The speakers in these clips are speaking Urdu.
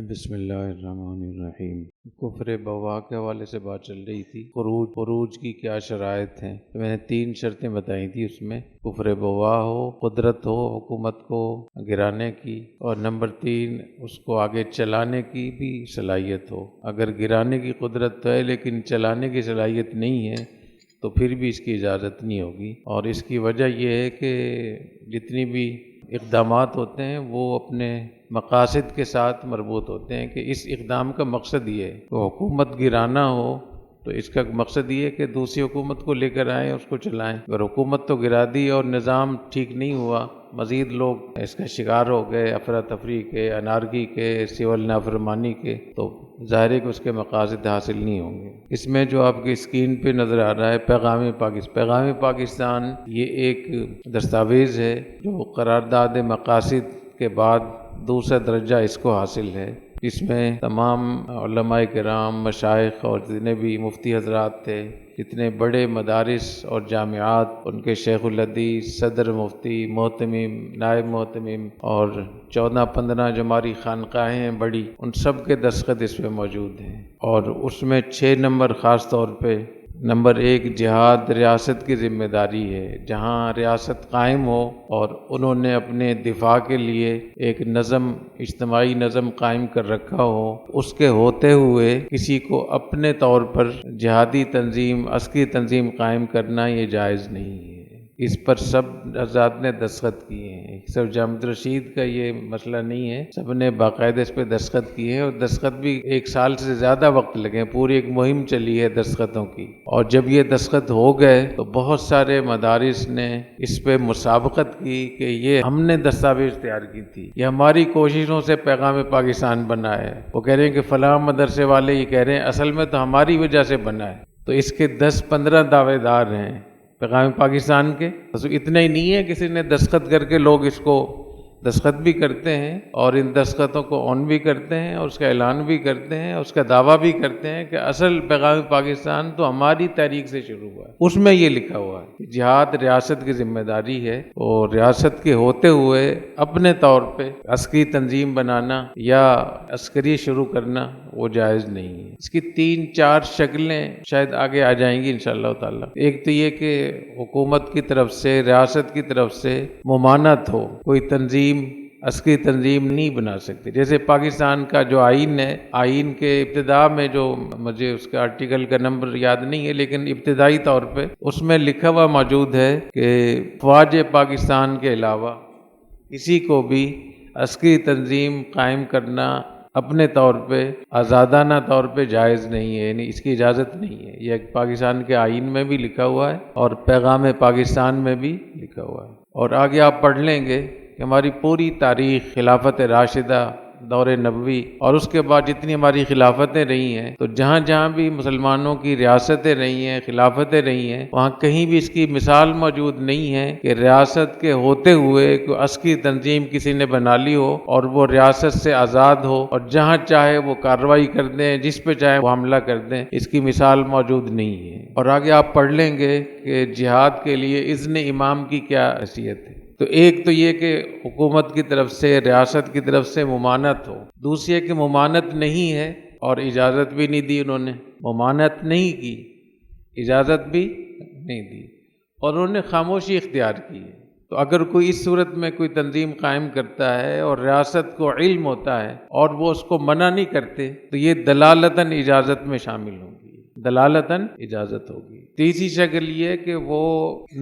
بسم اللہ الرحمن الرحیم۔ کفر بوا کے حوالے سے بات چل رہی تھی، خروج کی کیا شرائط ہیں۔ میں نے 3 شرطیں بتائی تھی، اس میں کفر بوا ہو، قدرت ہو حکومت کو گرانے کی، اور نمبر 3 اس کو آگے چلانے کی بھی صلاحیت ہو۔ اگر گرانے کی قدرت تو ہے لیکن چلانے کی صلاحیت نہیں ہے تو پھر بھی اس کی اجازت نہیں ہوگی، اور اس کی وجہ یہ ہے کہ جتنی بھی اقدامات ہوتے ہیں وہ اپنے مقاصد کے ساتھ مربوط ہوتے ہیں، کہ اس اقدام کا مقصد یہ ہے کہ حکومت گرانا ہو تو اس کا مقصد یہ ہے کہ دوسری حکومت کو لے کر آئیں، اس کو چلائیں۔ اگر حکومت تو گرا دی اور نظام ٹھیک نہیں ہوا، مزید لوگ اس کا شکار ہو گئے، افراتفری کے، انارکی کے، سول نافرمانی کے، تو ظاہر ہے کہ اس کے مقاصد حاصل نہیں ہوں گے۔ اس میں جو آپ کی اسکرین پہ نظر آ رہا ہے پیغام پاکستان، یہ ایک دستاویز ہے جو قرارداد مقاصد کے بعد دوسرا درجہ اس کو حاصل ہے۔ اس میں تمام علماء کرام، مشائخ اور جتنے بھی مفتی حضرات تھے، جتنے بڑے مدارس اور جامعات، ان کے شیخ الحدیث، صدر مفتی، محتمم، نائب محتمم، اور 14-15 جو ہماری خانقاہیں ہیں بڑی، ان سب کے دستخط اس میں موجود ہیں۔ اور اس میں 6 نمبر خاص طور پہ، نمبر 1 جہاد ریاست کی ذمہ داری ہے۔ جہاں ریاست قائم ہو اور انہوں نے اپنے دفاع کے لیے ایک نظم، اجتماعی نظم قائم کر رکھا ہو، اس کے ہوتے ہوئے کسی کو اپنے طور پر جہادی تنظیم، عسکری تنظیم قائم کرنا یہ جائز نہیں ہے۔ اس پر سب حضرات نے دستخط کیے ہیں، صرف جامع رشید کا یہ مسئلہ نہیں ہے، سب نے باقاعدہ اس پہ دستخط کیے ہیں، اور دستخط بھی 1 سال سے زیادہ وقت لگے، پوری ایک مہم چلی ہے دستخطوں کی۔ اور جب یہ دستخط ہو گئے تو بہت سارے مدارس نے اس پہ مسابقت کی کہ یہ ہم نے دستاویز تیار کی تھی، یہ ہماری کوششوں سے پیغام پاکستان بنا ہے۔ وہ کہہ رہے ہیں کہ فلاں مدرسے والے یہ کہہ رہے ہیں اصل میں تو ہماری وجہ سے بنا ہے۔ تو اس کے 10-15 دعوے دار ہیں پیغام پاکستان کے، بس اتنا ہی نہیں ہے، کسی نے دستخط کر کے لوگ اس کو دستخط بھی کرتے ہیں اور ان دستخطوں کو آن بھی کرتے ہیں اور اس کا اعلان بھی کرتے ہیں، اس کا دعویٰ بھی کرتے ہیں کہ اصل پیغام پاکستان تو ہماری تحریک سے شروع ہوا ہے۔ اس میں یہ لکھا ہوا ہے کہ جہاد ریاست کی ذمہ داری ہے، اور ریاست کے ہوتے ہوئے اپنے طور پہ عسکری تنظیم بنانا یا عسکری شروع کرنا وہ جائز نہیں ہے۔ اس کی 3-4 شکلیں شاید آگے آ جائیں گی انشاءاللہ تعالی۔ ایک تو یہ کہ حکومت کی طرف سے، ریاست کی طرف سے ممانعت ہو، کوئی تنظیم عسکری تنظیم نہیں بنا سکتی۔ جیسے پاکستان کا جو آئین ہے، آئین کے ابتدا میں جو، مجھے اس کا آرٹیکل کا نمبر یاد نہیں ہے لیکن ابتدائی طور پہ اس میں لکھا ہوا موجود ہے کہ فوج پاکستان کے علاوہ کسی کو بھی عسکری تنظیم قائم کرنا اپنے طور پہ آزادانہ طور پہ جائز نہیں ہے، یعنی اس کی اجازت نہیں ہے۔ یہ پاکستان کے آئین میں بھی لکھا ہوا ہے اور پیغام پاکستان میں بھی لکھا ہوا ہے۔ اور آگے آپ پڑھ لیں گے کہ ہماری پوری تاریخ، خلافت راشدہ، دور نبوی، اور اس کے بعد جتنی ہماری خلافتیں رہی ہیں، تو جہاں جہاں بھی مسلمانوں کی ریاستیں رہی ہیں، خلافتیں رہی ہیں، وہاں کہیں بھی اس کی مثال موجود نہیں ہے کہ ریاست کے ہوتے ہوئے کوئی عسکری تنظیم کسی نے بنا لی ہو اور وہ ریاست سے آزاد ہو اور جہاں چاہے وہ کارروائی کر دیں، جس پہ چاہے وہ حملہ کر دیں۔ اس کی مثال موجود نہیں ہے۔ اور آگے آپ پڑھ لیں گے کہ جہاد کے لیے اذن امام کی کیا حیثیت ہے۔ تو ایک تو یہ کہ حکومت کی طرف سے، ریاست کی طرف سے ممانعت ہو، دوسری ہے کہ ممانعت نہیں ہے اور اجازت بھی نہیں دی، انہوں نے ممانعت نہیں کی، اجازت بھی نہیں دی، اور انہوں نے خاموشی اختیار کی ہے۔ تو اگر کوئی اس صورت میں کوئی تنظیم قائم کرتا ہے اور ریاست کو علم ہوتا ہے اور وہ اس کو منع نہیں کرتے، تو یہ دلالتاً اجازت میں شامل ہوں گی، دلالتاً اجازت ہوگی۔ تیسری شکل یہ کہ وہ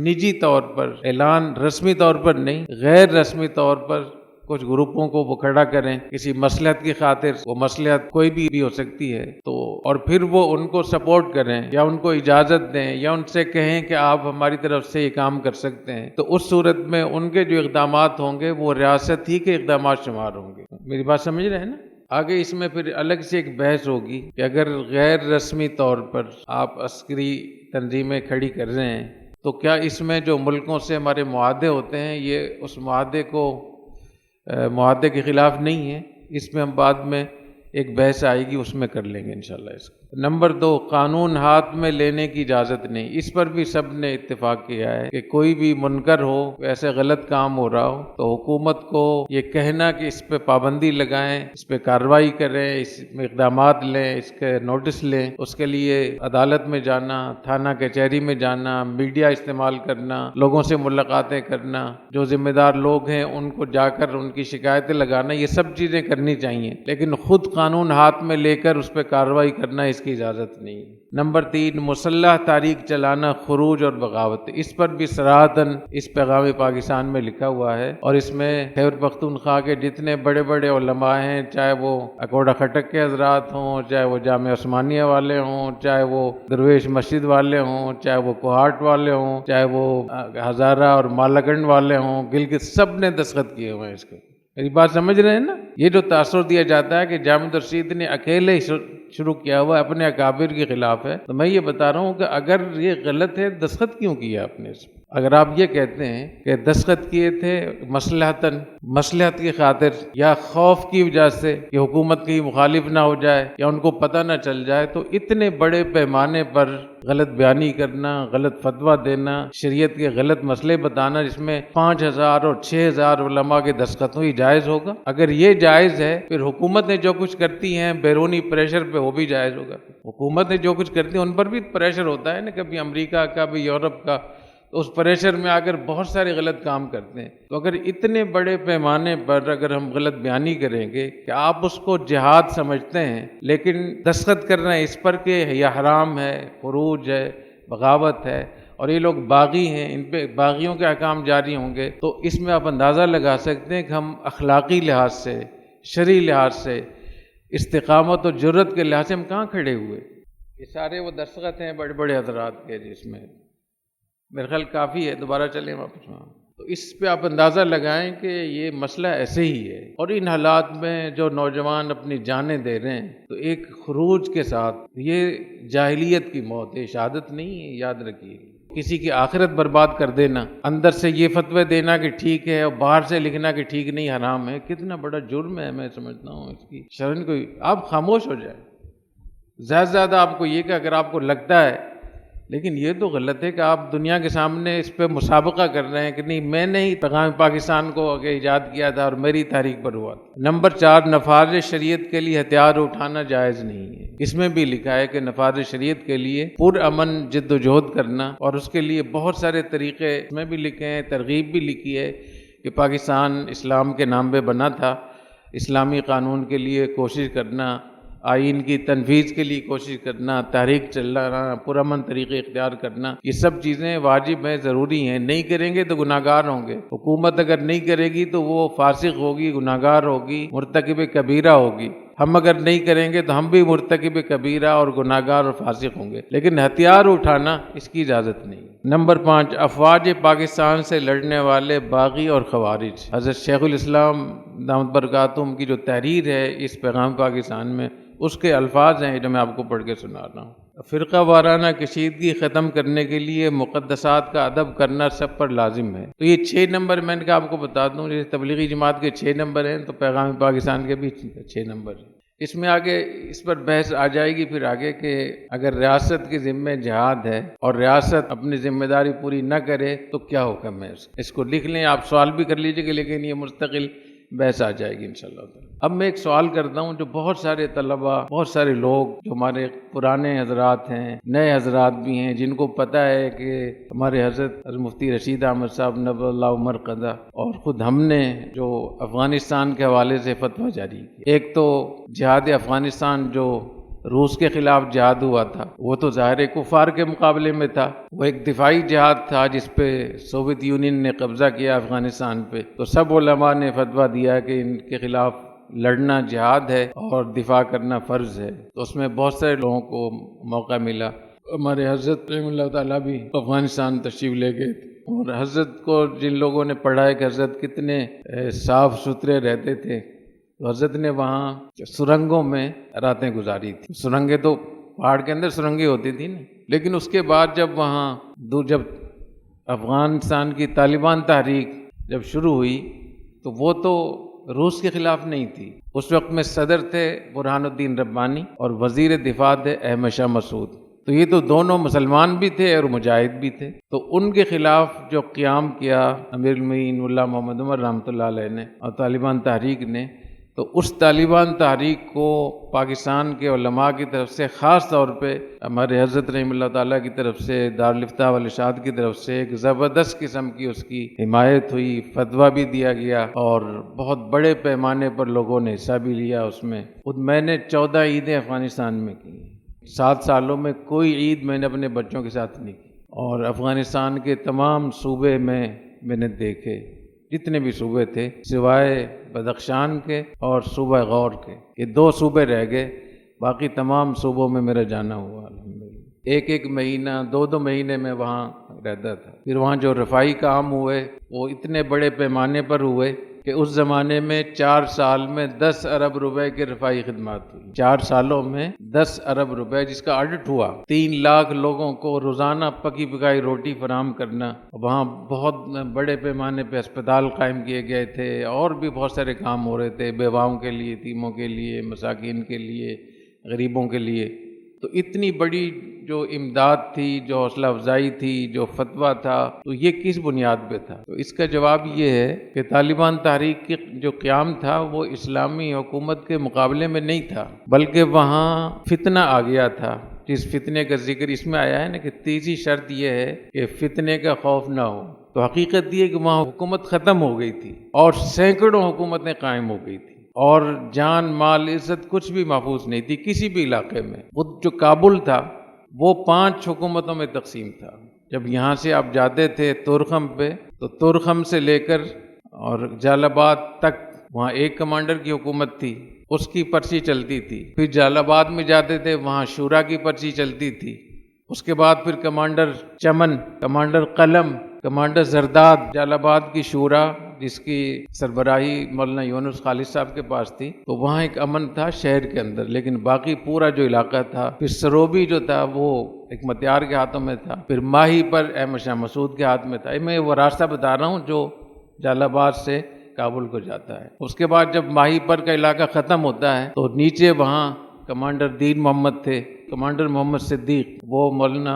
نجی طور پر، اعلان رسمی طور پر نہیں، غیر رسمی طور پر کچھ گروپوں کو وہ کھڑا کریں کسی مصلحت کی خاطر، وہ مصلحت کوئی بھی ہو سکتی ہے، تو اور پھر وہ ان کو سپورٹ کریں یا ان کو اجازت دیں یا ان سے کہیں کہ آپ ہماری طرف سے یہ کام کر سکتے ہیں، تو اس صورت میں ان کے جو اقدامات ہوں گے وہ ریاست ہی کے اقدامات شمار ہوں گے۔ میری بات سمجھ رہے ہیں نا؟ آگے اس میں پھر الگ سے ایک بحث ہوگی کہ اگر غیر رسمی طور پر آپ عسکری تنظیمیں کھڑی کر رہے ہیں تو کیا اس میں جو ملکوں سے ہمارے معاہدے ہوتے ہیں یہ اس معاہدے کے خلاف نہیں ہے؟ اس میں ہم بعد میں ایک بحث آئے گی، اس میں کر لیں گے انشاءاللہ اس کو۔ نمبر 2، قانون ہاتھ میں لینے کی اجازت نہیں۔ اس پر بھی سب نے اتفاق کیا ہے کہ کوئی بھی منکر ہو، ایسے غلط کام ہو رہا ہو تو حکومت کو یہ کہنا کہ اس پہ پابندی لگائیں، اس پہ کارروائی کریں، اس میں اقدامات لیں، اس کے نوٹس لیں، اس کے لیے عدالت میں جانا، تھانہ کچہری میں جانا، میڈیا استعمال کرنا، لوگوں سے ملاقاتیں کرنا، جو ذمہ دار لوگ ہیں ان کو جا کر ان کی شکایتیں لگانا، یہ سب چیزیں کرنی چاہیے، لیکن خود قانون ہاتھ میں لے کر اس پہ کارروائی کرنا اس کی اجازت نہیں ہے۔ نمبر 3، مسلح تحریک چلانا خروج اور بغاوت۔ اس پر بھی صراحتاً اس پیغام پاکستان میں لکھا ہوا ہے، اور اس میں خیبر پختونخوا کے جتنے بڑے بڑے علماء ہیں، چاہے وہ اکوڑا خٹک کے حضرات ہوں، چاہے وہ جامعہ عثمانیہ والے ہوں، چاہے وہ درویش مسجد والے ہوں، چاہے وہ کوہاٹ والے ہوں، چاہے وہ ہزارہ اور مالاکنڈ والے ہوں، گلگت، سب نے دستخط کیے ہوئے ہیں اس کے۔ میری بات سمجھ رہے ہیں نا؟ یہ جو تاثر دیا جاتا ہے کہ جامع ترشید نے اکیلے شروع کیا ہوا اپنے اکابر کے خلاف ہے، تو میں یہ بتا رہا ہوں کہ اگر یہ غلط ہے، دستخط کیوں کیا آپ نے اس میں؟ اگر آپ یہ کہتے ہیں کہ دستخط کیے تھے مصلحت کی خاطر یا خوف کی وجہ سے کہ حکومت کی مخالف نہ ہو جائے یا ان کو پتہ نہ چل جائے، تو اتنے بڑے پیمانے پر غلط بیانی کرنا، غلط فتویٰ دینا، شریعت کے غلط مسئلے بتانا، جس میں 5000 اور 6000 علماء کے دستخط ہوں، یہ جائز ہوگا؟ اگر یہ جائز ہے، پھر حکومت نے جو کچھ کرتی ہیں بیرونی پریشر پہ، وہ بھی جائز ہوگا۔ حکومت نے جو کچھ کرتی ہے ان پر بھی پریشر ہوتا ہے نا، کبھی امریکہ کا، کبھی یورپ کا، تو اس پریشر میں آگر بہت سارے غلط کام کرتے ہیں۔ تو اگر اتنے بڑے پیمانے پر اگر ہم غلط بیانی کریں گے کہ آپ اس کو جہاد سمجھتے ہیں، لیکن دستخط کر رہے ہیں اس پر کہ یہ حرام ہے، خروج ہے، بغاوت ہے، اور یہ لوگ باغی ہیں، ان پہ باغیوں کے احکام جاری ہوں گے، تو اس میں آپ اندازہ لگا سکتے ہیں کہ ہم اخلاقی لحاظ سے، شرعی لحاظ سے، استقامت و جرت کے لحاظ سے ہم کہاں کھڑے ہوئے۔ یہ سارے وہ دستخط ہیں بڑے بڑے حضرات کے، جس میں میرے خیال کافی ہے، دوبارہ چلیں واپس وہاں۔ تو اس پہ آپ اندازہ لگائیں کہ یہ مسئلہ ایسے ہی ہے، اور ان حالات میں جو نوجوان اپنی جانیں دے رہے ہیں، تو ایک خروج کے ساتھ، یہ جاہلیت کی موت ہے، شہادت نہیں ہے، یاد رکھیے۔ کسی کی آخرت برباد کر دینا، اندر سے یہ فتوی دینا کہ ٹھیک ہے اور باہر سے لکھنا کہ ٹھیک نہیں، حرام ہے، کتنا بڑا جرم ہے، میں سمجھتا ہوں اس کی شرن کو۔ آپ خاموش ہو جائیں، زیادہ سے زیادہ آپ کو یہ کہ اگر آپ کو لگتا ہے، لیکن یہ تو غلط ہے کہ آپ دنیا کے سامنے اس پہ مسابقہ کر رہے ہیں کہ نہیں، میں نے ہی پیغام پاکستان کو ایجاد کیا تھا اور میری تحریک پر ہوا تھا۔ نمبر 4، نفاذ شریعت کے لیے ہتھیار اٹھانا جائز نہیں ہے۔ اس میں بھی لکھا ہے کہ نفاذ شریعت کے لیے پرامن جد و جہد کرنا، اور اس کے لیے بہت سارے طریقے اس میں بھی لکھے ہیں، ترغیب بھی لکھی ہے کہ پاکستان اسلام کے نام پہ بنا تھا، اسلامی قانون کے لیے کوشش کرنا، آئین کی تنفیذ کے لیے کوشش کرنا، تحریک چلانا، پرامن طریقے اختیار کرنا، یہ سب چیزیں واجب ہیں، ضروری ہیں۔ نہیں کریں گے تو گناہگار ہوں گے۔ حکومت اگر نہیں کرے گی تو وہ فاسق ہوگی، گناہگار ہوگی، مرتکب کبیرہ ہوگی۔ ہم اگر نہیں کریں گے تو ہم بھی مرتکب کبیرہ اور گناہگار اور فاسق ہوں گے، لیکن ہتھیار اٹھانا اس کی اجازت نہیں۔ نمبر 5، افواج پاکستان سے لڑنے والے باغی اور خوارج۔ حضرت شیخ الاسلام دامت برکاتہم کی جو تحریر ہے اس پیغام پاکستان میں، اس کے الفاظ ہیں جو میں آپ کو پڑھ کے سنا رہا ہوں۔ فرقہ وارانہ کشیدگی ختم کرنے کے لیے مقدسات کا ادب کرنا سب پر لازم ہے۔ تو یہ 6 نمبر میں نے کہا آپ کو بتا دوں، جیسے تبلیغی جماعت کے 6 نمبر ہیں، تو پیغام پاکستان کے بھی 6 نمبر ہیں۔ اس میں آگے اس پر بحث آ جائے گی پھر آگے کہ اگر ریاست کے ذمہ جہاد ہے اور ریاست اپنی ذمہ داری پوری نہ کرے تو کیا حکم ہے اس کو لکھ لیں، آپ سوال بھی کر لیجئے گا، لیکن یہ مستقل بحث آ جائے گی انشاءاللہ تعالی۔ اب میں ایک سوال کرتا ہوں جو بہت سارے طلباء، بہت سارے لوگ جو ہمارے پرانے حضرات ہیں، نئے حضرات بھی ہیں، جن کو پتہ ہے کہ ہمارے حضرت مفتی رشید احمد صاحب نبض اللہ عمر قضا اور خود ہم نے جو افغانستان کے حوالے سے فتویٰ جاری کی، ایک تو جہاد افغانستان جو روس کے خلاف جہاد ہوا تھا، وہ تو ظاہر کفار کے مقابلے میں تھا، وہ ایک دفاعی جہاد تھا جس پہ سوویت یونین نے قبضہ کیا افغانستان پہ، تو سب علماء نے فتویٰ دیا کہ ان کے خلاف لڑنا جہاد ہے اور دفاع کرنا فرض ہے۔ تو اس میں بہت سارے لوگوں کو موقع ملا، ہمارے حضرت رحمہ اللہ تعالیٰ بھی افغانستان تشریف لے گئے تھے، اور حضرت کو جن لوگوں نے پڑھا ہے کہ حضرت کتنے صاف ستھرے رہتے تھے، تو حضرت نے وہاں سرنگوں میں راتیں گزاری تھی۔ سرنگیں تو پہاڑ کے اندر سرنگیں ہوتی تھی نا، لیکن اس کے بعد جب افغانستان کی طالبان تحریک جب شروع ہوئی تو وہ تو روس کے خلاف نہیں تھی. اس وقت میں صدر تھے برہان الدین ربانی اور وزیر دفاع تھے احمد شاہ مسعود. تو یہ تو دونوں مسلمان بھی تھے اور مجاہد بھی تھے. تو ان کے خلاف جو قیام کیا امیر المؤمنین ملا محمد عمر رحمۃ اللہ علیہ نے اور طالبان تحریک نے، تو اس طالبان تحریک کو پاکستان کے علماء کی طرف سے، خاص طور پہ ہمارے حضرت رحمہ اللہ تعالیٰ کی طرف سے، دارالافتاء والارشاد کی طرف سے ایک زبردست قسم کی اس کی حمایت ہوئی، فتویٰ بھی دیا گیا اور بہت بڑے پیمانے پر لوگوں نے حصہ بھی لیا اس میں. خود میں نے 14 عیدیں افغانستان میں کی. 7 سالوں میں کوئی عید میں نے اپنے بچوں کے ساتھ نہیں کی، اور افغانستان کے تمام صوبے میں نے دیکھے، جتنے بھی صوبے تھے سوائے بدخشان کے اور صوبہ غور کے. یہ 2 صوبے رہ گئے، باقی تمام صوبوں میں میرا جانا ہوا الحمدللہ. 1 مہینہ 2 مہینے میں وہاں رہتا تھا. پھر وہاں جو رفائی کام ہوئے وہ اتنے بڑے پیمانے پر ہوئے کہ اس زمانے میں 4 سال میں 10 ارب روپے کے رفائی خدمات ہوئی. 4 سالوں میں 10 ارب روپے، جس کا آڈٹ ہوا. 3 لاکھ لوگوں کو روزانہ پکی پکائی روٹی فراہم کرنا. وہاں بہت بڑے پیمانے پہ اسپتال قائم کیے گئے تھے، اور بھی بہت سارے کام ہو رہے تھے، بیواؤں کے لیے، یتیموں کے لیے، مساکین کے لیے، غریبوں کے لیے. تو اتنی بڑی جو امداد تھی، جو حوصلہ افزائی تھی، جو فتویٰ تھا، تو یہ کس بنیاد پہ تھا؟ تو اس کا جواب یہ ہے کہ طالبان تحریک کی جو قیام تھا وہ اسلامی حکومت کے مقابلے میں نہیں تھا، بلکہ وہاں فتنہ آ گیا تھا. جس فتنے کا ذکر اس میں آیا ہے نا کہ تیسری شرط یہ ہے کہ فتنے کا خوف نہ ہو. تو حقیقت یہ کہ وہاں حکومت ختم ہو گئی تھی اور سینکڑوں حکومتیں قائم ہو گئی تھی، اور جان مال عزت کچھ بھی محفوظ نہیں تھی کسی بھی علاقے میں. خود جو کابل تھا وہ 5 حکومتوں میں تقسیم تھا. جب یہاں سے آپ جاتے تھے تورخم پہ، تو تورخم سے لے کر اور جال آباد تک وہاں ایک کمانڈر کی حکومت تھی، اس کی پرچی چلتی تھی. پھر جال آباد میں جاتے تھے، وہاں شورا کی پرچی چلتی تھی. اس کے بعد پھر کمانڈر چمن، کمانڈر قلم، کمانڈر زرداد. جال آباد کی شورا جس کی سربراہی مولانا یونس خالد صاحب کے پاس تھی، تو وہاں ایک امن تھا شہر کے اندر، لیکن باقی پورا جو علاقہ تھا، پھر سروبی جو تھا وہ حکمتیار کے ہاتھوں میں تھا، پھر ماہی پر احمد شاہ مسعود کے ہاتھ میں تھا. میں وہ راستہ بتا رہا ہوں جو جال آباد سے کابل کو جاتا ہے. اس کے بعد جب ماہی پر کا علاقہ ختم ہوتا ہے تو نیچے وہاں کمانڈر دین محمد تھے، کمانڈر محمد صدیق، وہ مولانا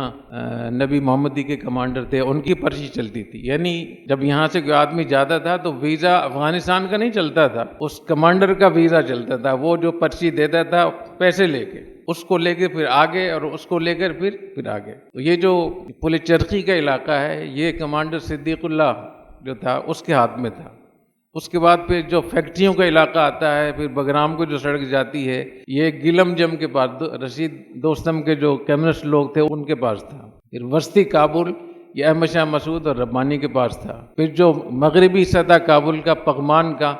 نبی محمدی کے کمانڈر تھے، ان کی پرچی چلتی تھی. یعنی جب یہاں سے کوئی آدمی جاتا تھا تو ویزا افغانستان کا نہیں چلتا تھا، اس کمانڈر کا ویزا چلتا تھا. وہ جو پرچی دیتا تھا پیسے لے کے، اس کو لے کے پھر آگے، اور اس کو لے کر پھر آگے. تو یہ جو پل چرخی کا علاقہ ہے، یہ کمانڈر صدیق اللہ جو تھا اس کے ہاتھ میں تھا. اس کے بعد پھر جو فیکٹریوں کا علاقہ آتا ہے، پھر بگرام کو جو سڑک جاتی ہے، یہ گلم جم کے پاس رشید دوستم کے جو کمیونسٹ لوگ تھے ان کے پاس تھا. پھر وسطی کابل یہ احمد شاہ مسعود اور ربانی کے پاس تھا. پھر جو مغربی سطح کابل کا پغمان کا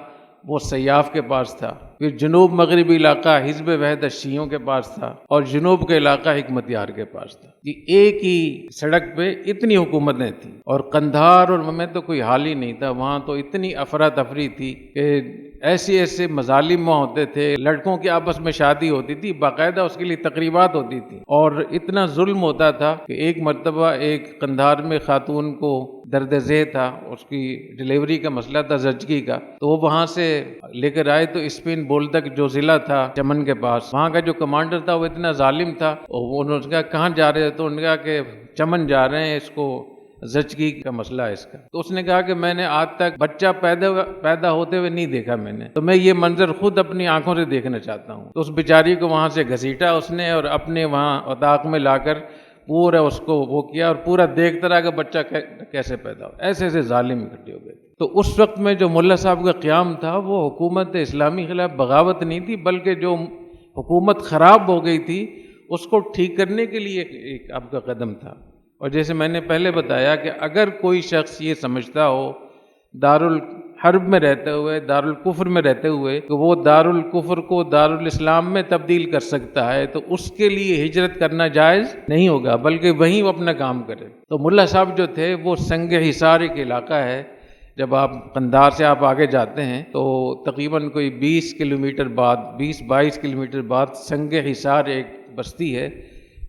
وہ سیاف کے پاس تھا. پھر جنوب مغربی علاقہ حزب وحدت شیعوں کے پاس تھا، اور جنوب کا علاقہ حکمتیار کے پاس تھا. یہ ایک ہی سڑک پہ اتنی حکومتیں تھیں. اور قندھار اور میں تو کوئی حال ہی نہیں تھا، وہاں تو اتنی افراتفری تھی کہ ایسے مظالم وہاں ہوتے تھے. لڑکوں کی آپس میں شادی ہوتی تھی، باقاعدہ اس کے لیے تقریبات ہوتی تھی، اور اتنا ظلم ہوتا تھا کہ ایک مرتبہ ایک قندھار میں خاتون کو درد ذیل تھا، اس کی ڈلیوری کا مسئلہ تھا زچگی کا، تو وہ وہاں سے لے کر آئے. تو اسپین بول تک جو ضلع تھا چمن کے پاس، وہاں کا جو کمانڈر تھا وہ اتنا ظالم تھا، اور انہوں نے کہا کہاں جا رہے ہیں؟ تو انہوں نے کہا کہ چمن جا رہے ہیں، اس کو زچگی کا مسئلہ ہے اس کا. تو اس نے کہا کہ میں نے آج تک بچہ پیدا ہوتے ہوئے نہیں دیکھا میں نے، تو میں یہ منظر خود اپنی آنکھوں سے دیکھنا چاہتا ہوں. تو اس بیچاری کو وہاں سے گھسیٹا اس نے، اور اپنے وہاں اطاق میں لا کر پورا اس کو وہ کیا، اور پورا دیکھتا رہا کہ بچہ کیسے پیدا ہو. ایسے ظالم اکٹھے ہو گئے. تو اس وقت میں جو ملا صاحب کا قیام تھا وہ حکومت اسلامی خلاف بغاوت نہیں تھی، بلکہ جو حکومت خراب ہو گئی تھی اس کو ٹھیک کرنے کے لیے ایک آپ کا قدم تھا. اور جیسے میں نے پہلے بتایا کہ اگر کوئی شخص یہ سمجھتا ہو دارالحرب میں رہتے ہوئے، دارالکفر میں رہتے ہوئے، کہ وہ دارالکفر کو دارالاسلام میں تبدیل کر سکتا ہے، تو اس کے لیے ہجرت کرنا جائز نہیں ہوگا، بلکہ وہیں وہ اپنا کام کرے. تو ملا صاحب جو تھے وہ سنگ حصار ایک علاقہ ہے. جب آپ قندھار سے آپ آگے جاتے ہیں تو تقریباً کوئی 20 کلومیٹر بعد، 20-22 کلومیٹر بعد سنگ حصار ایک بستی ہے.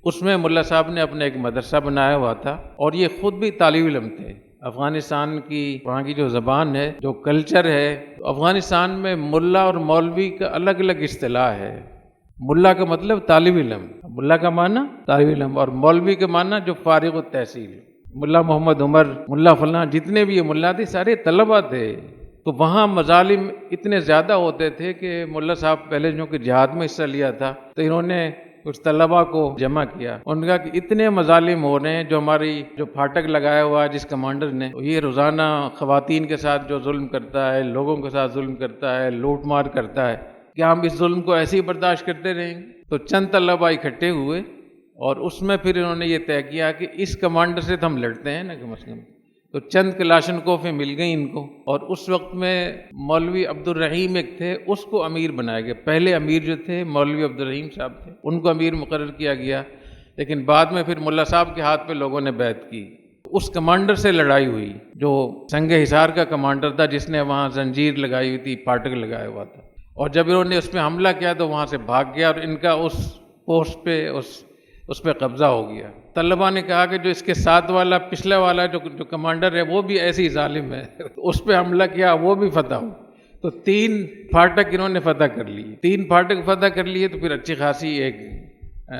اس میں ملا صاحب نے اپنا ایک مدرسہ بنایا ہوا تھا، اور یہ خود بھی طالب علم تھے. افغانستان کی وہاں کی جو زبان ہے، جو کلچر ہے، افغانستان میں ملا اور مولوی کا الگ الگ اصطلاح ہے۔ ملا کا مطلب طالب علم، ملا کا معنی طالب علم، اور مولوی کا معنی جو فارغ التحصیل۔ ملا محمد عمر، ملا فلاں، جتنے بھی یہ ملا تھے سارے طلبہ تھے۔ تو وہاں مظالم اتنے زیادہ ہوتے تھے کہ ملا صاحب پہلے جو کہ جہاد میں حصہ لیا تھا، تو انہوں نے کچھ طلبہ کو جمع کیا، ان کا کہ اتنے مظالم ہو رہے ہیں، جو ہماری جو پھاٹک لگایا ہوا ہے جس کمانڈر نے، یہ روزانہ خواتین کے ساتھ جو ظلم کرتا ہے، لوگوں کے ساتھ ظلم کرتا ہے، لوٹ مار کرتا ہے، کیا ہم اس ظلم کو ایسے ہی برداشت کرتے رہیں گے؟ تو چند طلبہ اکٹھے ہوئے اور اس میں پھر انہوں نے یہ طے کیا کہ اس کمانڈر سے تو ہم لڑتے ہیں نا کم از کم۔ تو چند کلاشنکوفیں مل گئیں ان کو، اور اس وقت میں مولوی عبد الرحیم ایک تھے، اس کو امیر بنایا گیا۔ پہلے امیر جو تھے مولوی عبد الرحیم صاحب تھے، ان کو امیر مقرر کیا گیا، لیکن بعد میں پھر ملا صاحب کے ہاتھ پہ لوگوں نے بیعت کی۔ اس کمانڈر سے لڑائی ہوئی جو سنگ حصار کا کمانڈر تھا، جس نے وہاں زنجیر لگائی ہوئی تھی، پھاٹک لگایا ہوا تھا، اور جب انہوں نے اس پہ حملہ کیا تو وہاں سے بھاگ گیا، اور ان کا اس پوسٹ پہ اس پہ قبضہ ہو گیا۔ طلبہ نے کہا کہ جو اس کے ساتھ والا پچھلا والا جو کمانڈر ہے وہ بھی ایسی ظالم ہے، اس پہ حملہ کیا وہ بھی فتح ہو۔ تو 3 پھاٹک انہوں نے فتح کر لیے۔ 3 پھاٹک فتح کر لیے تو پھر اچھی خاصی ایک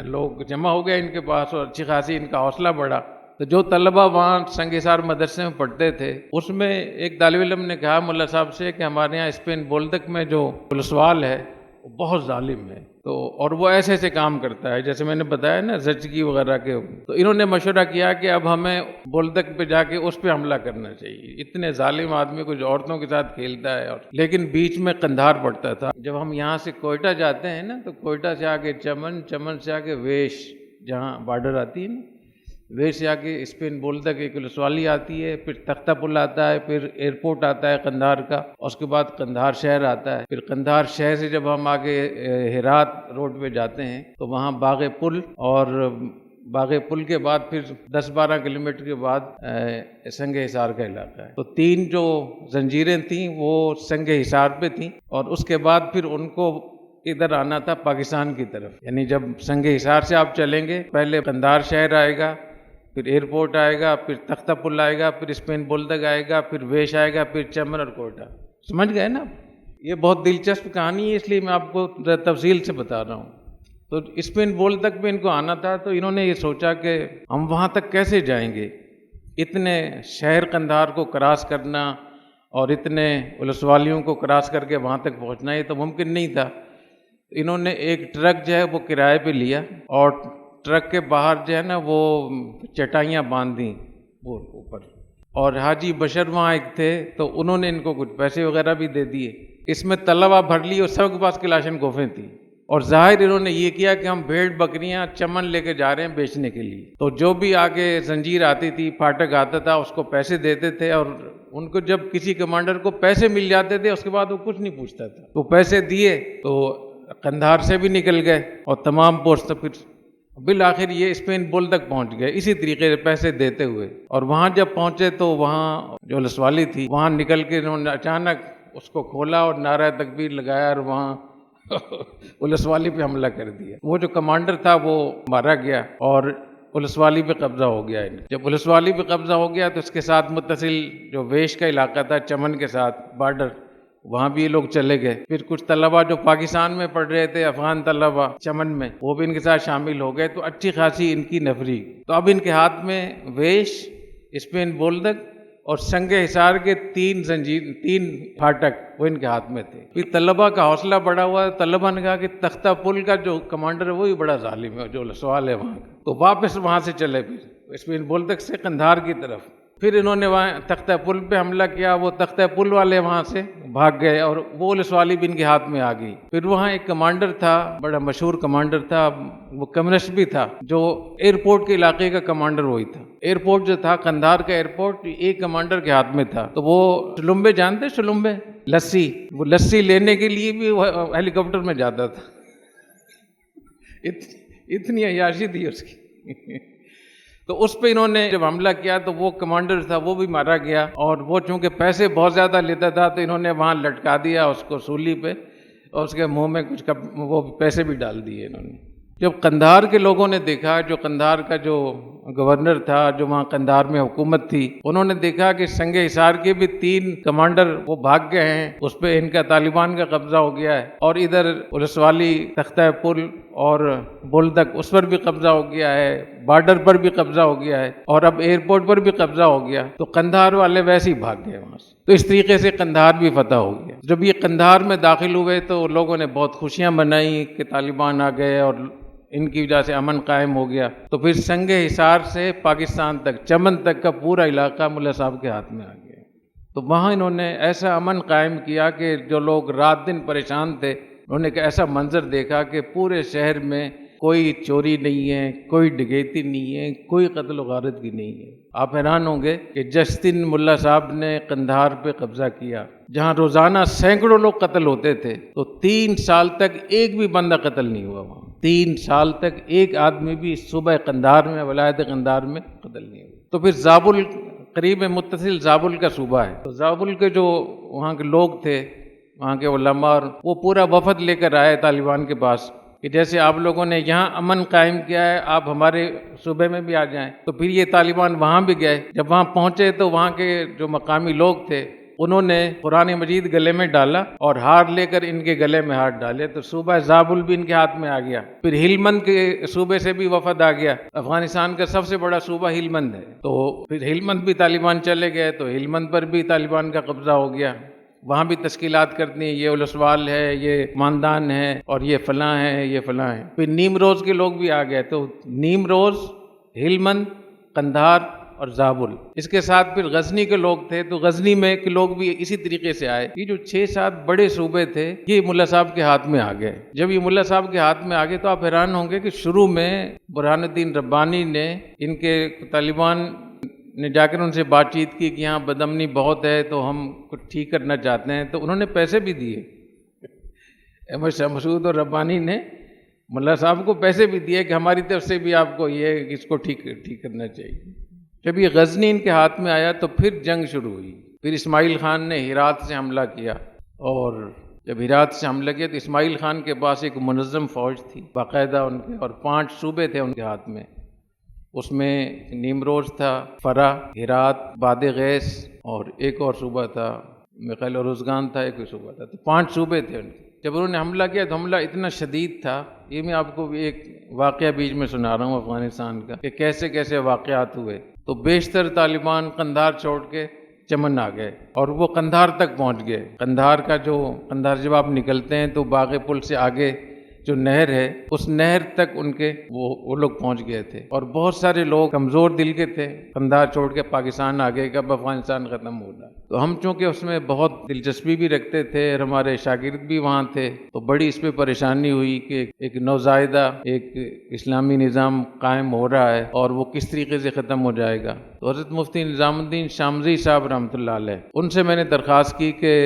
لوگ جمع ہو گئے ان کے پاس، اور اچھی خاصی ان کا حوصلہ بڑھا۔ تو جو طلبہ وہاں سنگ حصار مدرسے میں پڑھتے تھے، اس میں ایک طالب علم نے کہا ملا صاحب سے کہ ہمارے یہاں اسپین بولدک میں جو پولیسوال ہے وہ بہت ظالم ہے، تو اور وہ ایسے ایسے کام کرتا ہے جیسے میں نے بتایا نا زچگی وغیرہ کے۔ تو انہوں نے مشورہ کیا کہ اب ہمیں بولدک پہ جا کے اس پہ حملہ کرنا چاہیے، اتنے ظالم آدمی کچھ عورتوں کے ساتھ کھیلتا ہے، اور لیکن بیچ میں قندھار پڑتا تھا۔ جب ہم یہاں سے کوئٹہ جاتے ہیں نا، تو کوئٹہ سے آگے چمن، چمن سے آگے ویش جہاں بارڈر آتی ہے نا، ویش سے آگے اسپین بولدک ایک لسوالی آتی ہے، پھر تختہ پل آتا ہے، پھر ایئرپورٹ آتا ہے قندھار کا، اور اس کے بعد قندھار شہر آتا ہے۔ پھر قندھار شہر سے جب ہم آگے ہرات روڈ پہ جاتے ہیں تو وہاں باغ پل، اور باغ پل کے بعد پھر 10-12 کلومیٹر کے بعد سنگ حصار کا علاقہ ہے۔ تو 3 جو زنجیریں تھیں وہ سنگ حصار پہ تھیں، اور اس کے بعد پھر ان کو ادھر آنا تھا پاکستان کی طرف۔ یعنی جب سنگ حصار سے آپ چلیں گے، پہلے قندھار شہر آئے گا، پھر ایئرپورٹ آئے گا، پھر تختہ پل آئے گا، پھر اسپین بولدک آئے گا، پھر ویش آئے گا، پھر چمن اور کوئٹہ۔ سمجھ گئے نا؟ یہ بہت دلچسپ کہانی ہے، اس لیے میں آپ کو تفصیل سے بتا رہا ہوں۔ تو اسپین بولدک میں ان کو آنا تھا، تو انہوں نے یہ سوچا کہ ہم وہاں تک کیسے جائیں گے، اتنے شہر قندھار کو کراس کرنا اور اتنے ولسوالیوں کو کراس کر کے وہاں تک پہنچنا، یہ تو ممکن نہیں تھا۔ انہوں نے ایک ٹرک جو ہے وہ کرائے پہ لیا، اور ٹرک کے باہر جو ہے نا وہ چٹائیاں باندھ دیں وہ اوپر، اور حاجی بشر وہاں ایک تھے، تو انہوں نے ان کو کچھ پیسے وغیرہ بھی دے دیے۔ اس میں طلبہ بھر لی اور سب کے پاس کلاشنکوفیں تھیں، اور ظاہر انہوں نے یہ کیا کہ ہم بھیڑ بکریاں چمن لے کے جا رہے ہیں بیچنے کے لیے۔ تو جو بھی آگے زنجیر آتی تھی، پھاٹک آتا تھا، اس کو پیسے دیتے تھے، اور ان کو جب کسی کمانڈر کو پیسے مل جاتے تھے اس کے بعد وہ کچھ نہیں پوچھتا تھا۔ تو پیسے دیے تو قندھار سے بھی نکل گئے، اور تمام پوسٹ پھر بالآخر یہ اسپین بولدک پہنچ گئے اسی طریقے سے پیسے دیتے ہوئے۔ اور وہاں جب پہنچے تو وہاں جو لسوالی تھی وہاں نکل کے انہوں نے اچانک اس کو کھولا اور نعرہ تکبیر لگایا، اور وہاں لسوالی پہ حملہ کر دیا۔ وہ جو کمانڈر تھا وہ مارا گیا، اور لسوالی پہ قبضہ ہو گیا۔ جب لسوالی پہ قبضہ ہو گیا تو اس کے ساتھ متصل جو ویش کا علاقہ تھا چمن کے ساتھ بارڈر، وہاں بھی یہ لوگ چلے گئے۔ پھر کچھ طلبہ جو پاکستان میں پڑھ رہے تھے، افغان طلبہ چمن میں، وہ بھی ان کے ساتھ شامل ہو گئے، تو اچھی خاصی ان کی نفری۔ تو اب ان کے ہاتھ میں ویش، اسپین بولدک اور سنگ حصار کے 3 پھاٹک وہ ان کے ہاتھ میں تھے۔ پھر طلبہ کا حوصلہ بڑا ہوا، طلبہ نے کہا کہ تختہ پل کا جو کمانڈر ہے وہی بڑا ظالم ہے، جو سوال ہے وہاں کا۔ تو واپس وہاں سے چلے، پھر اسپین بولدک سے قندھار کی طرف۔ پھر انہوں نے وہاں تختہ پل پہ حملہ کیا، وہ تختہ پل والے وہاں سے بھاگ گئے، اور وہ لسوالی بھی ان کے ہاتھ میں آ گئی۔ پھر وہاں ایک کمانڈر تھا، بڑا مشہور کمانڈر تھا، وہ کمیونسٹ بھی تھا، جو ایئرپورٹ کے علاقے کا کمانڈر وہی تھا۔ ایئرپورٹ جو تھا قندھار کا ایئرپورٹ ایک کمانڈر کے ہاتھ میں تھا، تو وہ شلمبے جانتے، شلمبے لسی، وہ لسی لینے کے لیے بھی وہ ہیلی کاپٹر میں جاتا تھا، اتنی عیاشی تھی اس کی۔ تو اس پہ انہوں نے جب حملہ کیا تو وہ کمانڈر تھا وہ بھی مارا گیا، اور وہ چونکہ پیسے بہت زیادہ لیتا تھا تو انہوں نے وہاں لٹکا دیا اس کو سولی پہ، اور اس کے منہ میں کچھ وہ پیسے بھی ڈال دیے انہوں نے۔ جب قندھار کے لوگوں نے دیکھا، جو قندھار کا جو گورنر تھا جو وہاں قندھار میں حکومت تھی، انہوں نے دیکھا کہ سنگ حصار کے بھی 3 کمانڈر وہ بھاگ گئے ہیں، اس پہ ان کا طالبان کا قبضہ ہو گیا ہے، اور ادھر ولسوالی، تختہ پل اور بولدک اس پر بھی قبضہ ہو گیا ہے، بارڈر پر بھی قبضہ ہو گیا ہے، اور اب ایئرپورٹ پر بھی قبضہ ہو گیا، تو قندھار والے ویسے ہی بھاگ گئے وہاں سے۔ تو اس طریقے سے قندھار بھی فتح ہو گیا۔ جب یہ قندھار میں داخل ہوئے تو لوگوں نے بہت خوشیاں منائی کہ طالبان آ گئے اور ان کی وجہ سے امن قائم ہو گیا۔ تو پھر سنگ حصار سے پاکستان تک، چمن تک کا پورا علاقہ ملا صاحب کے ہاتھ میں آ گیا۔ تو وہاں انہوں نے ایسا امن قائم کیا کہ جو لوگ رات دن پریشان تھے، انہوں نے ایک ایسا منظر دیکھا کہ پورے شہر میں کوئی چوری نہیں ہے، کوئی ڈکیتی نہیں ہے، کوئی قتل و غارت کی نہیں ہے۔ آپ حیران ہوں گے کہ جس دن ملا صاحب نے قندھار پہ قبضہ کیا، جہاں روزانہ سینکڑوں لوگ قتل ہوتے تھے، تو 3 سال تک ایک بھی بندہ قتل نہیں ہوا وہاں۔ 3 سال تک ایک آدمی بھی صوبہ قندھار میں، ولایت قندھار میں قتل نہیں ہوا۔ تو پھر زابل، قریب متصل زابل کا صوبہ ہے، تو زابل کے جو وہاں کے لوگ تھے، وہاں کے علماء، وہ پورا وفد لے کر آئے طالبان کے پاس کہ جیسے آپ لوگوں نے یہاں امن قائم کیا ہے، آپ ہمارے صوبے میں بھی آ جائیں۔ تو پھر یہ طالبان وہاں بھی گئے۔ جب وہاں پہنچے تو وہاں کے جو مقامی لوگ تھے، انہوں نے قرآن مجید گلے میں ڈالا اور ہار لے کر ان کے گلے میں ہاتھ ڈالے، تو صوبہ زابل بھی ان کے ہاتھ میں آ گیا۔ پھر ہلمند کے صوبے سے بھی وفد آ گیا۔ افغانستان کا سب سے بڑا صوبہ ہلمند ہے، تو پھر ہلمند بھی طالبان چلے گئے، تو ہلمند پر بھی طالبان کا قبضہ ہو گیا۔ وہاں بھی تشکیلات کرتی ہیں، یہ اولسوال ہے، یہ ماندان ہے، اور یہ فلاں ہے، یہ فلاں ہے۔ پھر نیمروز کے لوگ بھی آ گئے، تو نیمروز، ہلمند، قندھار اور زابل، اس کے ساتھ پھر غزنی کے لوگ تھے، تو غزنی میں کے لوگ بھی اسی طریقے سے آئے۔ یہ جو 6-7 بڑے صوبے تھے، یہ ملا صاحب کے ہاتھ میں آ گئے۔ جب یہ ملا صاحب کے ہاتھ میں آ گئے تو آپ حیران ہوں گے کہ شروع میں برہان الدین ربانی نے ان کے طالبان نے جا کر ان سے بات چیت کی کہ یہاں بدامنی بہت ہے، تو ہم کچھ ٹھیک کرنا چاہتے ہیں، تو انہوں نے پیسے بھی دیے۔ احمد شاہ مسعود اور ربانی نے ملا صاحب کو پیسے بھی دیے کہ ہماری طرف سے بھی آپ کو یہ اس کو ٹھیک کرنا چاہیے۔ جب یہ غزنی ان کے ہاتھ میں آیا تو پھر جنگ شروع ہوئی۔ پھر اسماعیل خان نے ہرات سے حملہ کیا، اور جب ہرات سے حملہ کیا تو اسماعیل خان کے پاس ایک منظم فوج تھی باقاعدہ ان کے، اور 5 صوبے تھے ان کے ہاتھ میں۔ اس میں نیمروز تھا، فرا، ہرات، باد غیث، اور ایک اور صوبہ تھا میرے خیال روزگان تھا، ایک صوبہ تھا، تو 5 صوبے تھے ان کے۔ جب انہوں نے حملہ کیا تو حملہ اتنا شدید تھا، یہ میں آپ کو بھی ایک واقعہ بیچ میں سنا رہا ہوں افغانستان کا کہ کیسے کیسے واقعات ہوئے۔ تو بیشتر طالبان قندھار چھوڑ کے چمن آ گئے، اور وہ قندھار تک پہنچ گئے۔ قندھار جب آپ نکلتے ہیں تو باغ پل سے آگے جو نہر ہے، اس نہر تک ان کے وہ لوگ پہنچ گئے تھے، اور بہت سارے لوگ کمزور دل کے تھے، قندھار چھوڑ کے پاکستان آگے کب افغانستان ختم ہوگا۔ تو ہم چونکہ اس میں بہت دلچسپی بھی رکھتے تھے اور ہمارے شاگرد بھی وہاں تھے، تو بڑی اس پہ پریشانی ہوئی کہ ایک نوزائیدہ ایک اسلامی نظام قائم ہو رہا ہے اور وہ کس طریقے سے ختم ہو جائے گا۔ تو حضرت مفتی نظام الدین شامزی صاحب رحمۃ اللہ علیہ، ان سے میں نے درخواست کی کہ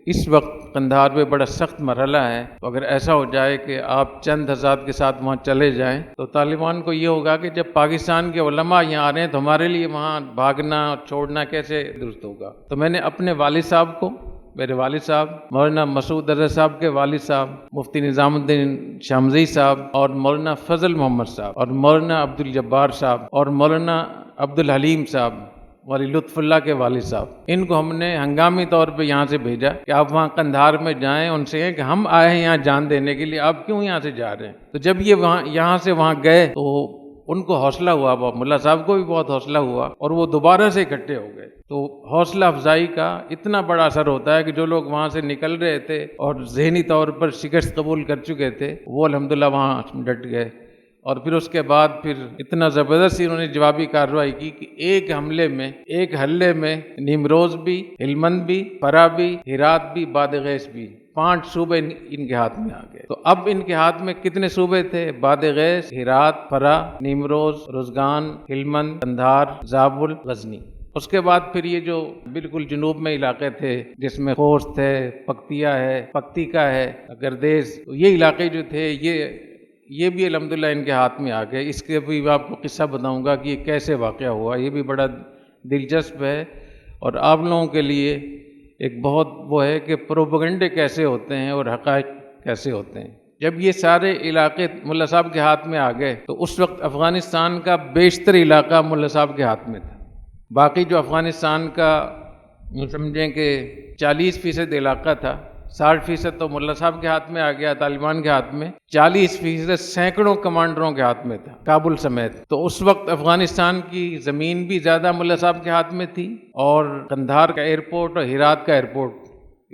اس وقت قندھار میں بڑا سخت مرحلہ ہے، تو اگر ایسا ہو جائے کہ آپ چند حضرات کے ساتھ وہاں چلے جائیں تو طالبان کو یہ ہوگا کہ جب پاکستان کے علماء یہاں آ رہے ہیں تو ہمارے لیے وہاں بھاگنا اور چھوڑنا کیسے درست ہوگا۔ تو میں نے اپنے والد صاحب کو، میرے والد صاحب مولانا مسعود اظہر صاحب کے والد صاحب مفتی نظام الدین شامزی صاحب، اور مولانا فضل محمد صاحب، اور مولانا عبد الجبار صاحب، اور مولانا عبد الحلیم صاحب، والی لطف اللہ کے والد صاحب، ان کو ہم نے ہنگامی طور پہ یہاں سے بھیجا کہ آپ وہاں قندھار میں جائیں، ان سے کہیں کہ ہم آئے ہیں یہاں جان دینے کے لیے، آپ کیوں یہاں سے جا رہے ہیں۔ تو جب یہ یہاں سے وہاں گئے تو ان کو حوصلہ ہوا، ملا صاحب کو بھی بہت حوصلہ ہوا، اور وہ دوبارہ سے اکٹھے ہو گئے۔ تو حوصلہ افزائی کا اتنا بڑا اثر ہوتا ہے کہ جو لوگ وہاں سے نکل رہے تھے اور ذہنی طور پر شکست قبول کر چکے تھے، وہ الحمدللہ وہاں ڈٹ گئے۔ اور پھر اس کے بعد پھر اتنا زبردست انہوں نے جوابی کارروائی کی کہ ایک حملے میں نیمروز بھی، ہلمند بھی، فرا بھی، ہرات بھی، باد غیث بھی، 5 صوبے ان کے ہاتھ میں آ گئے۔ تو اب ان کے ہاتھ میں کتنے صوبے تھے؟ باد غیث، ہرات، فرا، نیمروز، روزگان، ہلمند، قندھار، زابل، غزنی۔ اس کے بعد پھر یہ جو بالکل جنوب میں علاقے تھے جس میں خوست ہے، پکتیا ہے، پکتیکا ہے، گردیز، یہ علاقے جو تھے یہ بھی الحمدللہ ان کے ہاتھ میں آ گئے۔ اس کے بھی آپ کو قصہ بتاؤں گا کہ یہ کیسے واقعہ ہوا، یہ بھی بڑا دلچسپ ہے، اور آپ لوگوں کے لیے ایک بہت وہ ہے کہ پروپیگنڈے کیسے ہوتے ہیں اور حقائق کیسے ہوتے ہیں۔ جب یہ سارے علاقے ملا صاحب کے ہاتھ میں آ گئے تو اس وقت افغانستان کا بیشتر علاقہ ملا صاحب کے ہاتھ میں تھا. باقی جو افغانستان کا سمجھیں کہ 40% علاقہ تھا، 60% تو ملا صاحب کے ہاتھ میں آ گیا طالبان کے ہاتھ میں، 40% سینکڑوں کمانڈروں کے ہاتھ میں تھا کابل سمیت. تو اس وقت افغانستان کی زمین بھی زیادہ ملا صاحب کے ہاتھ میں تھی، اور قندھار کا ایئرپورٹ اور ہرات کا ایئرپورٹ.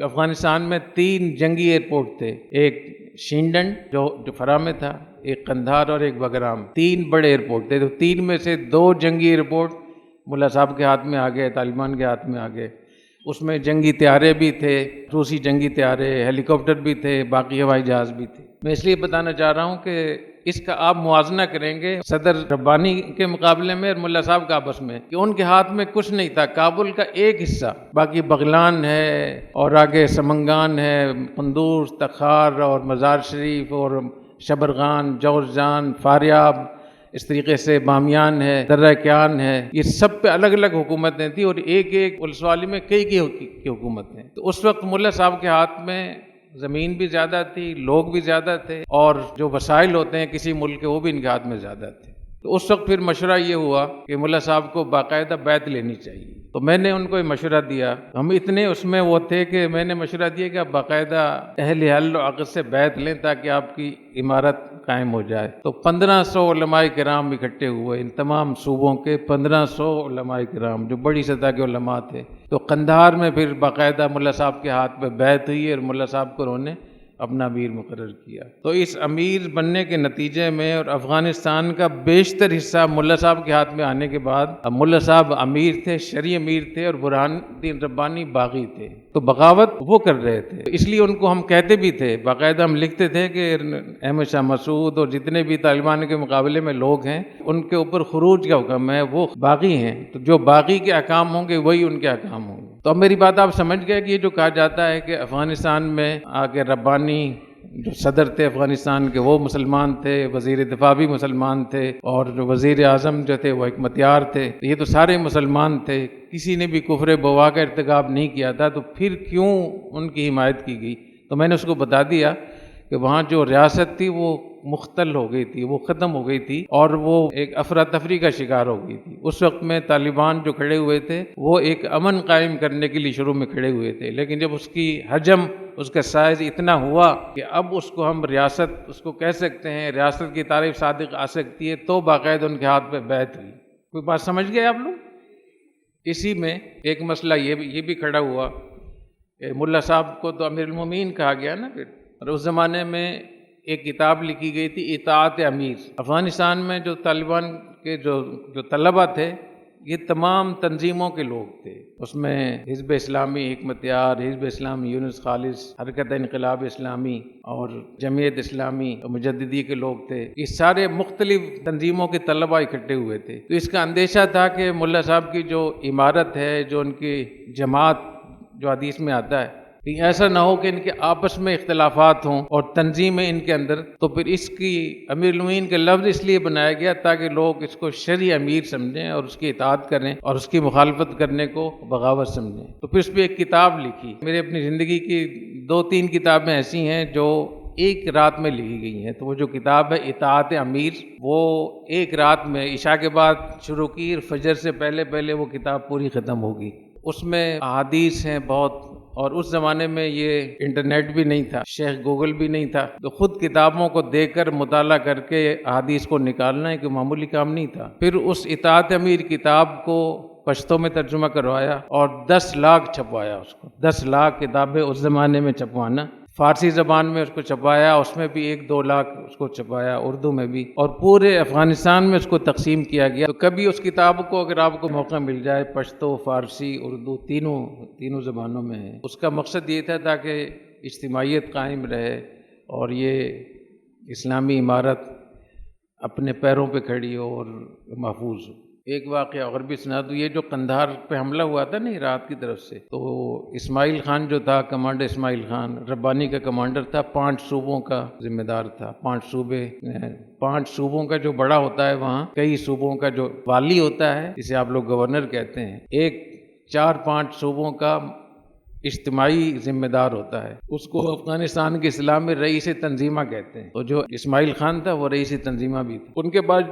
افغانستان میں 3 جنگی ایئرپورٹ تھے، ایک شینڈن جو فرا میں تھا، ایک قندھار اور ایک بگرام. 3 بڑے ایئرپورٹ تھے. تو 3 میں سے 2 جنگی ایئرپورٹ ملا صاحب کے ہاتھ میں آ گئے، طالبان کے ہاتھ میں آ گئے. اس میں جنگی طیارے بھی تھے، روسی جنگی طیارے، ہیلی کاپٹر بھی تھے، باقی ہوائی جہاز بھی تھے. میں اس لیے بتانا چاہ رہا ہوں کہ اس کا آپ موازنہ کریں گے صدر ربانی کے مقابلے میں اور ملا صاحب کا آپس میں، کہ ان کے ہاتھ میں کچھ نہیں تھا، کابل کا ایک حصہ، باقی بغلان ہے اور آگے سمنگان ہے، قندوز، تخار اور مزار شریف اور شبرغان، جوزجان، فاریاب، اس طریقے سے بامیان ہے، درہ کیان ہے، یہ سب پہ الگ الگ حکومتیں تھیں اور ایک ایک ولسوالی میں کئی کی حکومتیں. تو اس وقت ملا صاحب کے ہاتھ میں زمین بھی زیادہ تھی، لوگ بھی زیادہ تھے، اور جو وسائل ہوتے ہیں کسی ملک کے وہ بھی ان کے ہاتھ میں زیادہ تھے. تو اس وقت پھر مشورہ یہ ہوا کہ ملا صاحب کو باقاعدہ بیعت لینی چاہیے. تو میں نے ان کو یہ مشورہ دیا. ہم اتنے اس میں وہ تھے کہ میں نے مشورہ دیا کہ آپ باقاعدہ اہل حل و عقد سے بیعت لیں تاکہ آپ کی عمارت قائم ہو جائے. تو 1500 علماء کرام اکٹھے ہوئے، ان تمام صوبوں کے 1500 علماء کرام جو بڑی سطح کے علماء تھے. تو قندھار میں پھر باقاعدہ ملا صاحب کے ہاتھ پہ بیعت ہوئی اور ملا صاحب کو انہوں نے اپنا امیر مقرر کیا. تو اس امیر بننے کے نتیجے میں اور افغانستان کا بیشتر حصہ ملا صاحب کے ہاتھ میں آنے کے بعد اب ملا صاحب امیر تھے، شرعی امیر تھے، اور برہان الدین ربانی باغی تھے. تو بغاوت وہ کر رہے تھے، اس لیے ان کو ہم کہتے بھی تھے، باقاعدہ ہم لکھتے تھے کہ احمد شاہ مسعود اور جتنے بھی طالبان کے مقابلے میں لوگ ہیں ان کے اوپر خروج کا حکم ہے، وہ باغی ہیں. تو جو باغی کے احکام ہوں گے وہی ان کے احکام ہوں گے. تو اب میری بات آپ سمجھ گئے کہ یہ جو کہا جاتا ہے کہ افغانستان میں آگے ربانی جو صدر تھے افغانستان کے وہ مسلمان تھے، وزیر دفاع بھی مسلمان تھے، اور جو وزیر اعظم جو تھے وہ حکمت یار تھے، یہ تو سارے مسلمان تھے، کسی نے بھی کفر بوا کا ارتکاب نہیں کیا تھا. تو پھر کیوں ان کی حمایت کی گئی؟ تو میں نے اس کو بتا دیا کہ وہاں جو ریاست تھی وہ مختل ہو گئی تھی، وہ ختم ہو گئی تھی، اور وہ ایک افراتفری کا شکار ہو گئی تھی. اس وقت میں طالبان جو کھڑے ہوئے تھے وہ ایک امن قائم کرنے کے لیے شروع میں کھڑے ہوئے تھے، لیکن جب اس کی حجم، اس کا سائز اتنا ہوا کہ اب اس کو ہم ریاست اس کو کہہ سکتے ہیں، ریاست کی تعریف صادق آ سکتی ہے، تو باقاعدہ ان کے ہاتھ پہ بیعت ہوئی. کوئی بات سمجھ گئے آپ لوگ؟ اسی میں ایک مسئلہ یہ بھی کھڑا ہوا کہ ملا صاحب کو تو امیر المومنین کہا گیا نا پھر. اور اس زمانے میں ایک کتاب لکھی گئی تھی اطاعت امیر. افغانستان میں جو طالبان کے جو طلبہ تھے یہ تمام تنظیموں کے لوگ تھے. اس میں حزب اسلامی حکمت یار، حزب اسلامی یونس خالص، حرکت انقلاب اسلامی اور جمعیت اسلامی اور مجددی کے لوگ تھے. یہ سارے مختلف تنظیموں کے طلبہ اکٹھے ہوئے تھے. تو اس کا اندیشہ تھا کہ ملا صاحب کی جو عمارت ہے، جو ان کی جماعت جو حدیث میں آتا ہے، ایسا نہ ہو کہ ان کے آپس میں اختلافات ہوں اور تنظیمیں ان کے اندر. تو پھر اس کی امیر المومنین کے لفظ اس لیے بنایا گیا تاکہ لوگ اس کو شرعی امیر سمجھیں اور اس کی اطاعت کریں اور اس کی مخالفت کرنے کو بغاوت سمجھیں. تو پھر اس پہ ایک کتاب لکھی. میرے اپنی زندگی کی 2-3 کتابیں ایسی ہیں جو ایک رات میں لکھی گئی ہیں. تو وہ جو کتاب ہے اطاعت امیر، وہ ایک رات میں عشاء کے بعد شروع کی، فجر سے پہلے وہ کتاب پوری ختم ہوگی. اس میں احادیث ہیں بہت، اور اس زمانے میں یہ انٹرنیٹ بھی نہیں تھا، شیخ گوگل بھی نہیں تھا. تو خود کتابوں کو دیکھ کر مطالعہ کر کے احادیث کو نکالنا ایک معمولی کام نہیں تھا. پھر اس اطاعت امیر کتاب کو پشتو میں ترجمہ کروایا اور 10 لاکھ چھپوایا. اس کو 10 لاکھ کتابیں اس زمانے میں چھپوانا. فارسی زبان میں اس کو چھپایا، اس میں بھی 1-2 لاکھ اس کو چھپایا، اردو میں بھی، اور پورے افغانستان میں اس کو تقسیم کیا گیا. تو کبھی اس کتاب کو اگر آپ کو موقع مل جائے، پشتو، فارسی، اردو تینوں زبانوں میں ہے. اس کا مقصد یہ تھا تاکہ اجتماعیت قائم رہے اور یہ اسلامی عمارت اپنے پیروں پہ کھڑی ہو اور محفوظ ہو. ایک واقعہ اور بھی سنا دوں. یہ جو قندھار پہ حملہ ہوا تھا نا رات کی طرف سے، تو اسماعیل خان جو تھا، کمانڈر اسماعیل خان ربانی کا کمانڈر تھا، 5 صوبوں کا ذمہ دار تھا. 5 صوبوں کا جو بڑا ہوتا ہے وہاں، کئی صوبوں کا جو والی ہوتا ہے جسے آپ لوگ گورنر کہتے ہیں، ایک 4-5 صوبوں کا اجتماعی ذمہ دار ہوتا ہے، اس کو افغانستان کے اصطلاح میں رئیس تنظیمہ کہتے ہیں۔ تو جو اسماعیل خان تھا وہ رئیس تنظیمہ بھی تھا۔ ان کے پاس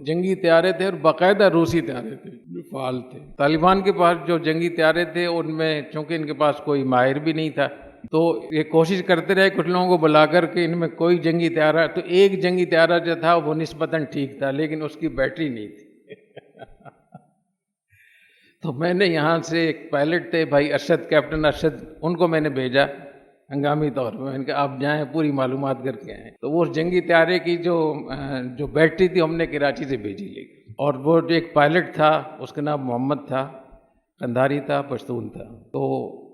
جنگی طیارے تھے اور باقاعدہ روسی طیارے تھے جو فعال تھے۔ طالبان کے پاس جو جنگی طیارے تھے ان میں چونکہ ان کے پاس کوئی ماہر بھی نہیں تھا تو یہ کوشش کرتے رہے کچھ لوگوں کو بلا کر کے ان میں کوئی جنگی طیارہ، تو ایک جنگی طیارہ جو تھا وہ نسبتاً ٹھیک تھا لیکن اس کی بیٹری نہیں تھی۔ تو میں نے یہاں سے ایک پائلٹ تھے بھائی ارشد، کیپٹن ارشد، ان کو میں نے بھیجا ہنگامی طور پہ، میں نے کہا آپ جائیں پوری معلومات کر کے آئیں۔ تو وہ جنگی طیارے کی جو بیٹری تھی ہم نے کراچی سے بھیجی لے کے، اور وہ جو ایک پائلٹ تھا اس کا نام محمد تھا، قندھاری تھا، پشتون تھا، تو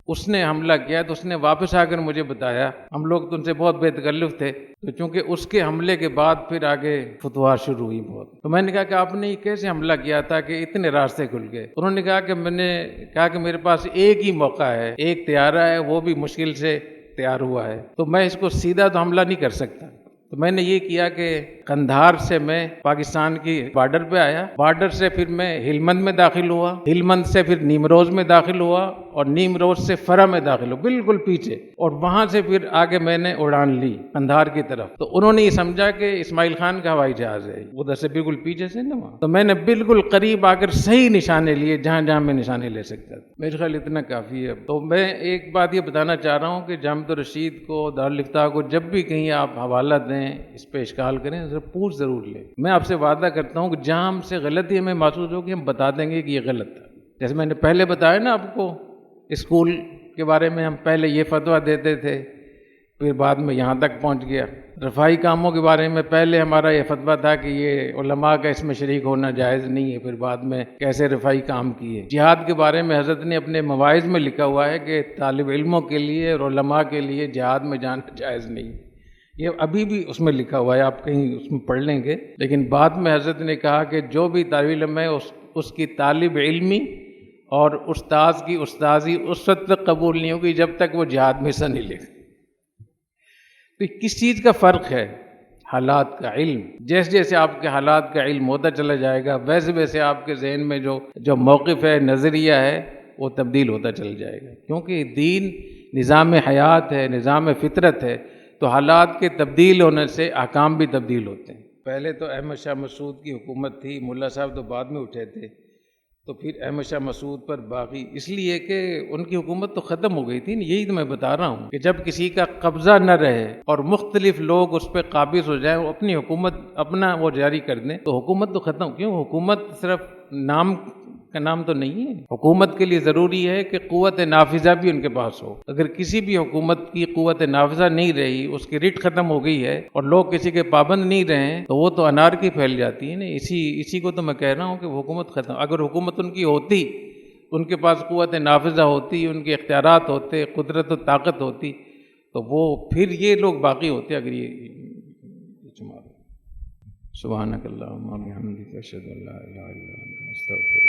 اس نے حملہ کیا تو اس نے واپس آ کر مجھے بتایا، ہم لوگ تو ان سے بہت بے تکلف تھے، تو چونکہ اس کے حملے کے بعد پھر آگے فتوحات شروع ہوئی بہت۔ تو میں نے کہا کہ آپ نے یہ کیسے حملہ کیا تھا کہ اتنے راستے کھل گئے؟ انہوں نے کہا کہ میں نے کہا کہ میرے پاس ایک ہی موقع ہے، ایک طیارہ ہے وہ بھی مشکل سے تیار ہوا ہے، تو میں اس کو سیدھا تو حملہ نہیں کر سکتا۔ تو میں نے یہ کیا کہ قندھار سے میں پاکستان کی بارڈر پہ آیا، بارڈر سے پھر میں ہلمند میں داخل ہوا، ہلمند سے پھر نیمروز میں داخل ہوا، اور نیمروز سے فرا میں داخل ہوا، بالکل پیچھے، اور وہاں سے پھر آگے میں نے اڑان لی قندھار کی طرف۔ تو انہوں نے یہ سمجھا کہ اسماعیل خان کا ہوائی جہاز ہے، ادھر سے بالکل پیچھے سے نا وہاں، تو میں نے بالکل قریب آ کر صحیح نشانے لیے جہاں جہاں میں نشانے لے سکتا تھا۔ میرے خیال اتنا کافی ہے۔ تو میں ایک بات یہ بتانا چاہ رہا ہوں کہ جامعۃ الرشید کو، دارالفتاح کو جب بھی کہیں آپ حوالہ دیں، اس پہ اشکال کریں، پوچھ ضرور لیں۔ میں آپ سے وعدہ کرتا ہوں کہ جہاں ہم سے غلطی ہمیں محسوس ہوگی ہم بتا دیں گے کہ یہ غلط تھا۔ جیسے میں نے پہلے بتایا نا آپ کو، اسکول کے بارے میں ہم پہلے یہ فتویٰ دیتے تھے، پھر بعد میں یہاں تک پہنچ گیا۔ رفاہی کاموں کے بارے میں پہلے ہمارا یہ فتویٰ تھا کہ یہ علماء کا اس میں شریک ہونا جائز نہیں ہے، پھر بعد میں کیسے رفاہی کام کیے۔ جہاد کے بارے میں حضرت نے اپنے مواعظ میں لکھا ہوا ہے کہ طالب علموں کے لیے اور علماء کے لیے جہاد میں جانا جائز نہیں، یہ ابھی بھی اس میں لکھا ہوا ہے، آپ کہیں اس میں پڑھ لیں گے۔ لیکن بعد میں حضرت نے کہا کہ جو بھی طالب علم ہے اس کی طالب علمی اور استاذ کی استاذی اس وقت تک قبول نہیں ہوگی جب تک وہ جہاد میں حصہ نہیں لے گا۔ تو کس چیز کا فرق ہے؟ حالات کا علم۔ جیسے جیسے آپ کے حالات کا علم ہوتا چلا جائے گا ویسے ویسے آپ کے ذہن میں جو موقف ہے، نظریہ ہے، وہ تبدیل ہوتا چل جائے گا، کیونکہ دین نظام حیات ہے، نظام فطرت ہے، تو حالات کے تبدیل ہونے سے احکام بھی تبدیل ہوتے ہیں۔ پہلے تو احمد شاہ مسعود کی حکومت تھی، ملا صاحب تو بعد میں اٹھے تھے، تو پھر احمد شاہ مسعود پر باقی اس لیے کہ ان کی حکومت تو ختم ہو گئی تھی، یہی تو میں بتا رہا ہوں کہ جب کسی کا قبضہ نہ رہے اور مختلف لوگ اس پہ قابض ہو جائیں، اپنی حکومت اپنا وہ جاری کر دیں، تو حکومت تو ختم۔ کیوں؟ حکومت صرف نام کا نام تو نہیں ہے، حکومت کے لیے ضروری ہے کہ قوت نافذہ بھی ان کے پاس ہو۔ اگر کسی بھی حکومت کی قوت نافذہ نہیں رہی، اس کی ریٹ ختم ہو گئی ہے اور لوگ کسی کے پابند نہیں رہے، تو وہ تو انارکی پھیل جاتی ہے نا۔ اسی کو تو میں کہہ رہا ہوں کہ حکومت ختم۔ اگر حکومت ان کی ہوتی، ان کے پاس قوت نافذہ ہوتی، ان کے اختیارات ہوتے، قدرت و طاقت ہوتی، تو وہ پھر یہ لوگ باقی ہوتے۔ اگر یہ سبحانک اللہم و بحمدک اشہد ان لا الہ الا انت استغفرک۔